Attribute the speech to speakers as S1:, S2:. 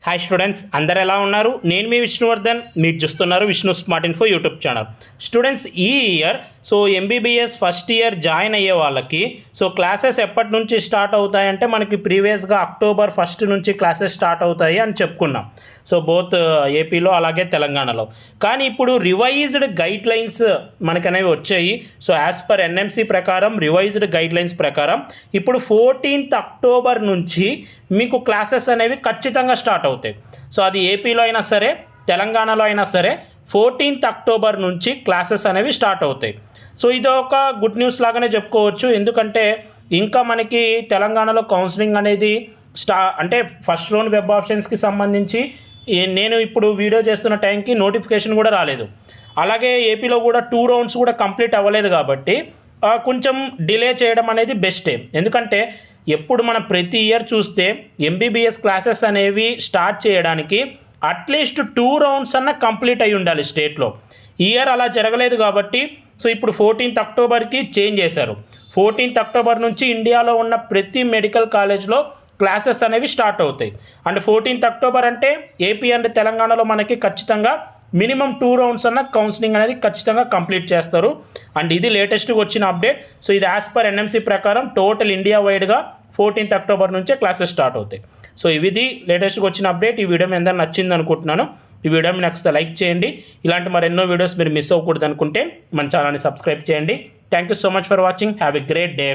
S1: Hi students, అందరు ఎలా ఉన్నారు? నేను మీ విష్ణువర్ధన్. మీరు చూస్తున్నారు Vishnu smart info YouTube channel. Students, ఈ year MBBS first year join అయ్యే వాళ్ళకి క్లాసెస్ ఎప్పటి నుంచి స్టార్ట్ అవుతాయంటే మనకి ప్రీవియస్గా అక్టోబర్ 1 నుంచి క్లాసెస్ స్టార్ట్ అవుతాయి అని చెప్పుకున్నాం. బోత్ ఏపీలో అలాగే తెలంగాణలో. కానీ ఇప్పుడు రివైజ్డ్ గైడ్ లైన్స్ మనకనేవి వచ్చాయి. యాజ్ పర్ ఎన్ఎంసీ ప్రకారం రివైజ్డ్ గైడ్ లైన్స్ ప్రకారం ఇప్పుడు 14th అక్టోబర్ నుంచి మీకు క్లాసెస్ అనేవి ఖచ్చితంగా స్టార్ట్ అవుతాయి. అది ఏపీలో అయినా సరే తెలంగాణలో అయినా సరే 14th అక్టోబర్ నుంచి క్లాసెస్ అనేవి స్టార్ట్ అవుతాయి. ఇది ఒక గుడ్ న్యూస్ లాగానే చెప్పుకోవచ్చు. ఎందుకంటే ఇంకా మనకి తెలంగాణలో కౌన్సిలింగ్ అనేది అంటే ఫస్ట్ రౌండ్ వెబ్ ఆప్షన్స్కి సంబంధించి నేను ఇప్పుడు వీడియో చేస్తున్న టైంకి నోటిఫికేషన్ కూడా రాలేదు. అలాగే ఏపీలో కూడా 2 రౌండ్స్ కూడా కంప్లీట్ అవ్వలేదు. కాబట్టి కొంచెం డిలే చేయడం అనేది బెస్టే. ఎందుకంటే ఎప్పుడు మనం ప్రతి ఇయర్ చూస్తే ఎంబీబీఎస్ క్లాసెస్ అనేవి స్టార్ట్ చేయడానికి అట్లీస్ట్ 2 రౌండ్స్ అన్న కంప్లీట్ అయి ఉండాలి స్టేట్లో. ఈ ఇయర్ అలా జరగలేదు. కాబట్టి ఇప్పుడు 14th అక్టోబర్కి చేంజ్ చేశారు. 14th అక్టోబర్ నుంచి ఇండియాలో ఉన్న ప్రతి మెడికల్ కాలేజ్లో క్లాసెస్ అనేవి స్టార్ట్ అవుతాయి. అండ్ 14th అక్టోబర్ అంటే ఏపీ అండ్ తెలంగాణలో మనకి ఖచ్చితంగా మినిమం 2 రౌండ్స్ అన్న కౌన్సిలింగ్ అనేది ఖచ్చితంగా కంప్లీట్ చేస్తారు. అండ్ ఇది లేటెస్ట్గా వచ్చిన అప్డేట్. ఇది యాజ్ పర్ ఎన్ఎంసీ ప్రకారం టోటల్ ఇండియా వైడ్గా 14th అక్టోబర్ నుంచే క్లాసెస్ స్టార్ట్ అవుతాయి. ఇది లేటెస్ట్గా వచ్చిన అప్డేట్. ఈ వీడియో మీ అందరూ నచ్చింది అనుకుంటున్నాను. ఈ వీడియో మీకు నచ్చితే లైక్ చేయండి. ఇలాంటి మరెన్నో వీడియోస్ మీరు మిస్ అవ్వకూడదు అనుకుంటే మన ఛానల్ని సబ్స్క్రైబ్ చేయండి. Thank you so much for watching. Have a great day.